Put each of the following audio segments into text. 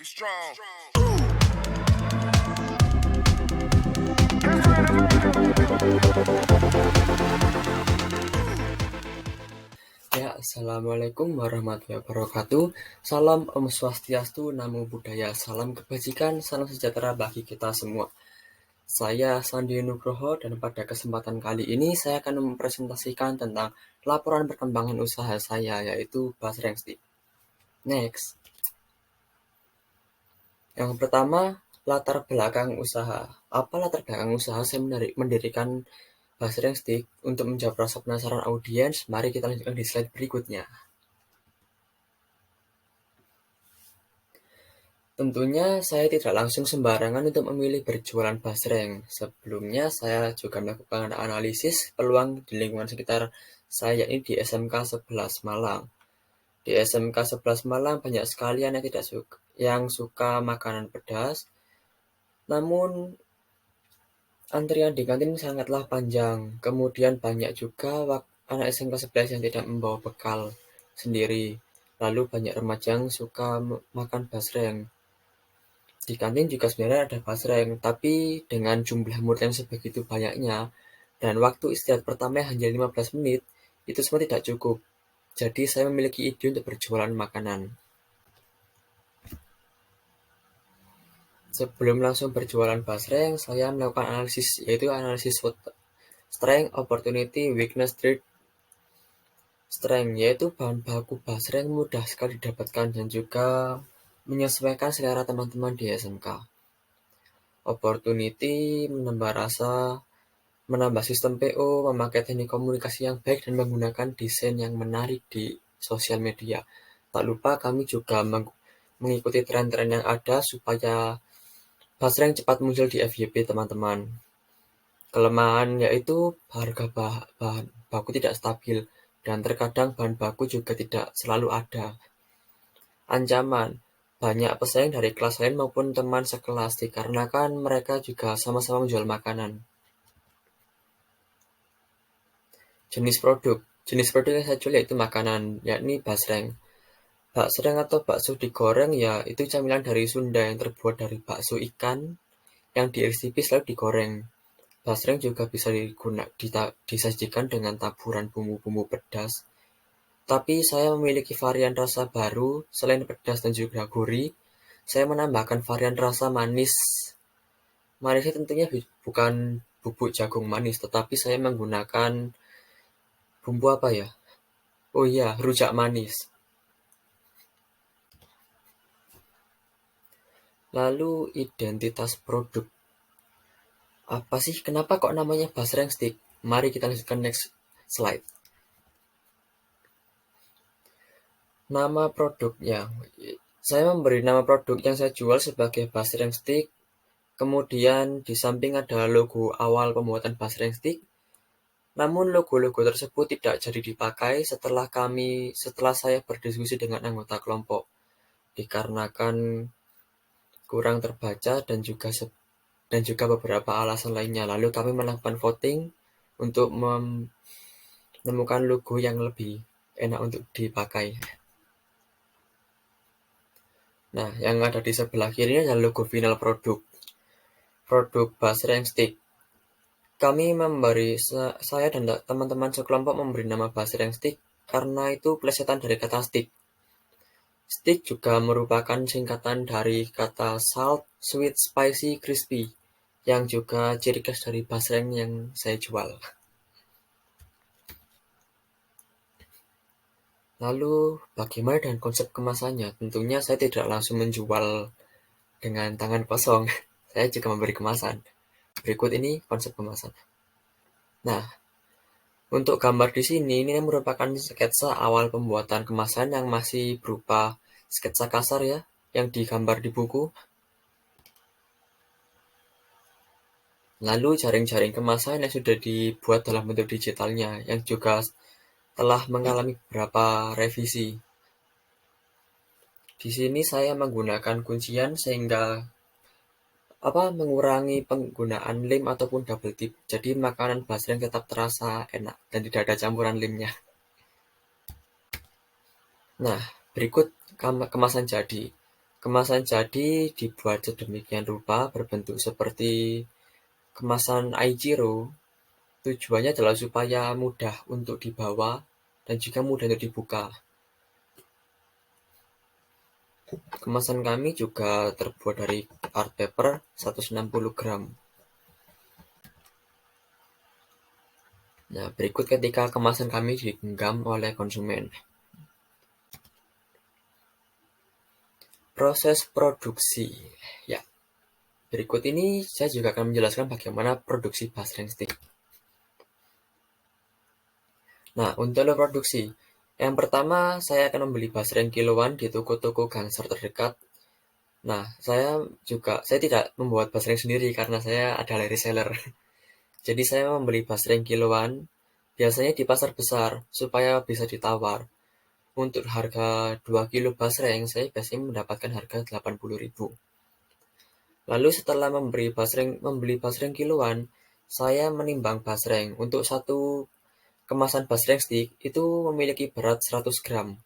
strong. Ya, Assalamualaikum warahmatullahi wabarakatuh. Salam Om Swastiastu, Namo Buddhaya, salam kebajikan, salam sejahtera bagi kita semua. Saya Sandi Nugroho dan pada kesempatan kali ini saya akan mempresentasikan tentang laporan perkembangan usaha saya, yaitu Basreng Stick. Next. Yang pertama, latar belakang usaha. Apa latar belakang usaha saya mendirikan Basreng Stick? Untuk menjawab rasa penasaran audiens, mari kita lanjutkan di slide berikutnya. Tentunya saya tidak langsung sembarangan untuk memilih berjualan basreng. Sebelumnya saya juga melakukan analisis peluang di lingkungan sekitar saya ini di SMK 11 Malang. Di SMK 11 Malang banyak sekali yang tidak suka makanan pedas. Namun antrian di kantin sangatlah panjang. Kemudian banyak juga anak SMK 11 yang tidak membawa bekal sendiri. Lalu banyak remaja yang suka makan basreng. Di kantin juga sebenarnya ada basreng, tapi dengan jumlah murid yang sebegitu banyaknya dan waktu istirahat pertama hanya 15 menit, itu semua tidak cukup. Jadi saya memiliki ide untuk berjualan makanan. Sebelum langsung berjualan basreng, saya melakukan analisis, yaitu analisis SWOT, strength, opportunity, weakness, threat, strength, yaitu bahan baku basreng mudah sekali didapatkan dan juga menyesuaikan selera teman-teman di SMK. Opportunity, menambah rasa, menambah sistem PO, memakai teknik komunikasi yang baik, dan menggunakan desain yang menarik di sosial media. Tak lupa kami juga mengikuti tren-tren yang ada supaya basreng cepat muncul di FYP teman-teman. Kelemahan yaitu harga bahan baku tidak stabil dan terkadang bahan baku juga tidak selalu ada. Ancaman, banyak pesaing dari kelas lain maupun teman sekelas dikarenakan mereka juga sama-sama menjual makanan. Jenis produk yang saya jual yaitu makanan, yakni basreng. Basreng atau bakso digoreng ya itu camilan dari Sunda yang terbuat dari bakso ikan yang diiris tipis lalu digoreng. Basreng juga bisa disajikan dengan taburan bumbu-bumbu pedas. Tapi saya memiliki varian rasa baru, selain pedas dan juga gurih, saya menambahkan varian rasa manis. Manisnya tentunya bukan bubuk jagung manis, tetapi saya menggunakan bumbu apa ya? Oh iya, rujak manis. Lalu identitas produk. Apa sih? Kenapa kok namanya Basreng Stick? Mari kita lanjutkan next slide. Nama produknya. Saya memberi nama produk yang saya jual sebagai Basreng Stick. Kemudian di samping ada logo awal pembuatan Basreng Stick. Namun logo-logo tersebut tidak jadi dipakai setelah saya berdiskusi dengan anggota kelompok. Dikarenakan kurang terbaca dan juga beberapa alasan lainnya. Lalu kami melakukan voting untuk menemukan logo yang lebih enak untuk dipakai. Nah, yang ada di sebelah kiri adalah logo final produk Basreng Stick. Saya dan teman-teman sekelompok memberi nama Basreng Stick karena itu plesetan dari kata stick. Stick juga merupakan singkatan dari kata salt, sweet, spicy, crispy, yang juga ciri khas dari basreng yang saya jual. Lalu, bagaimana dengan konsep kemasannya? Tentunya saya tidak langsung menjual dengan tangan kosong. Saya juga memberi kemasan. Berikut ini konsep kemasan. Nah, untuk gambar di sini, ini merupakan sketsa awal pembuatan kemasan yang masih berupa sketsa kasar ya, yang digambar di buku. Lalu jaring-jaring kemasan yang sudah dibuat dalam bentuk digitalnya, yang juga telah mengalami beberapa revisi. Di sini saya menggunakan kuncian sehingga mengurangi penggunaan lem ataupun double tip. Jadi makanan basreng tetap terasa enak dan tidak ada campuran lemnya. Nah, berikut kemasan jadi. Kemasan jadi dibuat sedemikian rupa berbentuk seperti kemasan Aichiro. Tujuannya adalah supaya mudah untuk dibawa dan juga mudah untuk dibuka. Kemasan kami juga terbuat dari art paper 160 gram. Nah, berikut ketika kemasan kami digenggam oleh konsumen. Proses produksi. Ya, berikut ini saya juga akan menjelaskan bagaimana produksi basreng stick. Nah, untuk produksi, yang pertama saya akan membeli basreng kiloan di toko-toko gangster terdekat. Nah, saya tidak membuat basreng sendiri karena saya adalah reseller. Jadi saya membeli basreng kiloan, biasanya di pasar besar, supaya bisa ditawar. Untuk harga 2 kilo basreng, saya biasanya mendapatkan harga 80.000. Lalu setelah membeli basreng kiloan, saya menimbang basreng. Untuk satu kemasan basreng stick itu memiliki berat 100 gram.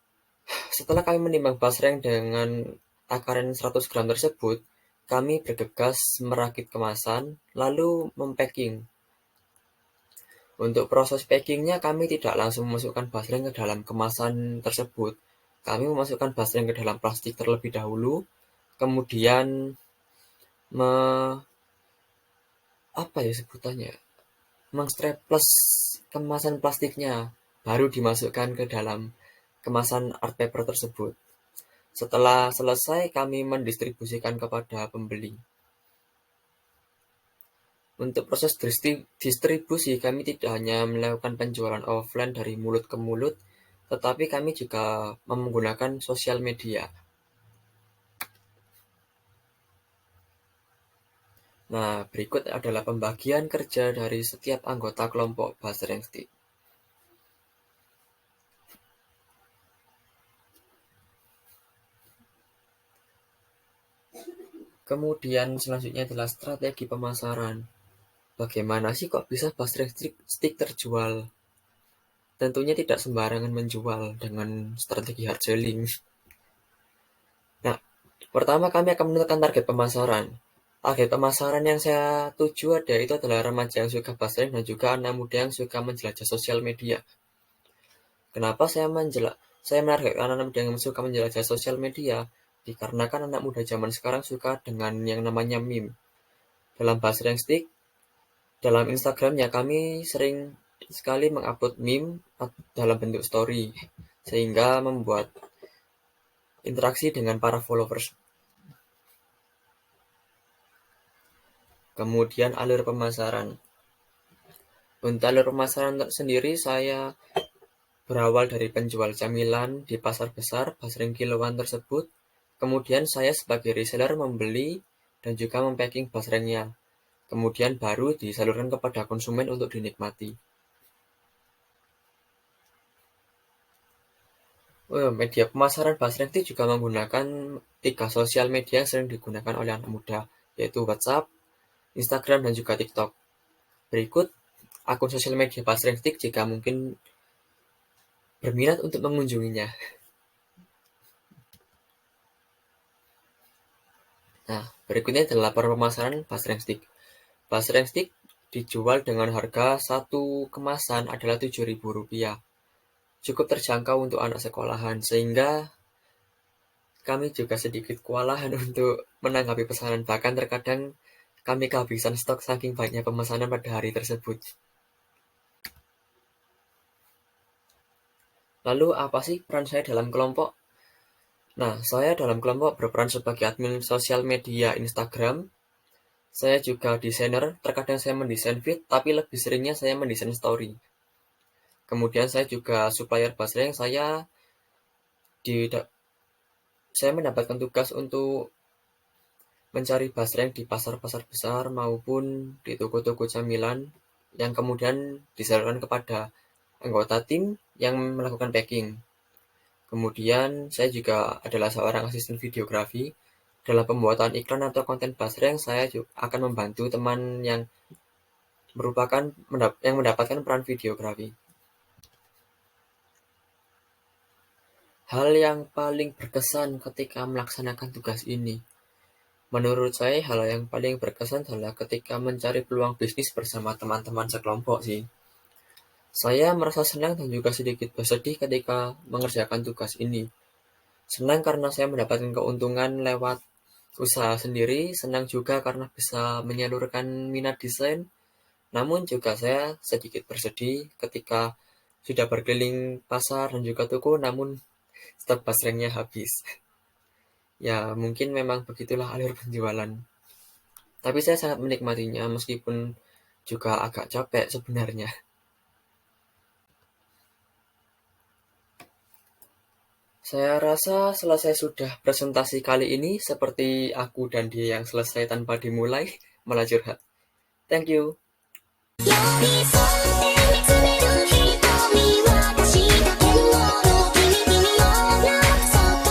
Setelah kami menimbang basreng dengan takaran 100 gram tersebut, kami bergegas merakit kemasan, lalu mempacking. Untuk proses packingnya, kami tidak langsung memasukkan basreng ke dalam kemasan tersebut. Kami memasukkan basreng ke dalam plastik terlebih dahulu, kemudian me, apa ya sebutannya, mengstraples kemasan plastiknya, baru dimasukkan ke dalam kemasan art paper tersebut. Setelah selesai, kami mendistribusikan kepada pembeli. Untuk proses distribusi, kami tidak hanya melakukan penjualan offline dari mulut ke mulut, tetapi kami juga menggunakan sosial media. Nah, berikut adalah pembagian kerja dari setiap anggota kelompok basreng stick. Kemudian selanjutnya adalah strategi pemasaran. Bagaimana sih kok bisa basreng stick terjual? Tentunya tidak sembarangan menjual dengan strategi hard selling. Nah, pertama kami akan menentukan target pemasaran. Target pemasaran yang saya tuju itu adalah remaja yang suka basreng dan juga anak muda yang suka menjelajah sosial media. Kenapa saya menargetkan anak muda yang suka menjelajah sosial media? Dikarenakan anak muda zaman sekarang suka dengan yang namanya meme. Dalam basreng stick, dalam Instagramnya kami sering sekali mengupload meme dalam bentuk story, sehingga membuat interaksi dengan para followers. Kemudian alur pemasaran. Untuk alur pemasaran sendiri, saya berawal dari penjual camilan di pasar besar basreng kiloan tersebut. Kemudian saya sebagai reseller membeli dan juga mempacking basrengnya. Kemudian baru disalurkan kepada konsumen untuk dinikmati. Media pemasaran basreng itu juga menggunakan 3 sosial media yang sering digunakan oleh anak muda, yaitu WhatsApp, Instagram, dan juga TikTok. Berikut akun sosial media basreng stick jika mungkin berminat untuk mengunjunginya. Nah, berikutnya adalah laporan pemasaran basreng stick. Basreng stick dijual dengan harga satu kemasan adalah Rp7.000. Cukup terjangkau untuk anak sekolahan, sehingga kami juga sedikit kewalahan untuk menanggapi pesanan. Bahkan terkadang kami kehabisan stok saking banyaknya pemesanan pada hari tersebut. Lalu apa sih peran saya dalam kelompok? Nah, saya dalam kelompok berperan sebagai admin sosial media Instagram. Saya juga desainer, terkadang saya mendesain feed, tapi lebih seringnya saya mendesain story. Kemudian saya juga supplier basreng, saya mendapatkan tugas untuk mencari basreng di pasar-pasar besar maupun di toko-toko camilan yang kemudian disalurkan kepada anggota tim yang melakukan packing. Kemudian saya juga adalah seorang asisten videografi. Dalam pembuatan iklan atau konten basreng, saya juga akan membantu teman yang mendapatkan peran videografi. Hal yang paling berkesan ketika melaksanakan tugas ini. Menurut saya, hal yang paling berkesan adalah ketika mencari peluang bisnis bersama teman-teman sekelompok sih. Saya merasa senang dan juga sedikit bersedih ketika mengerjakan tugas ini. Senang karena saya mendapatkan keuntungan lewat usaha sendiri, senang juga karena bisa menyalurkan minat desain, namun juga saya sedikit bersedih ketika sudah berkeliling pasar dan juga toko, namun stok basrengnya habis. Ya, mungkin memang begitulah alur penjualan. Tapi saya sangat menikmatinya meskipun juga agak capek sebenarnya. Saya rasa selesai sudah presentasi kali ini, seperti aku dan dia yang selesai tanpa dimulai, malah curhat. Thank you.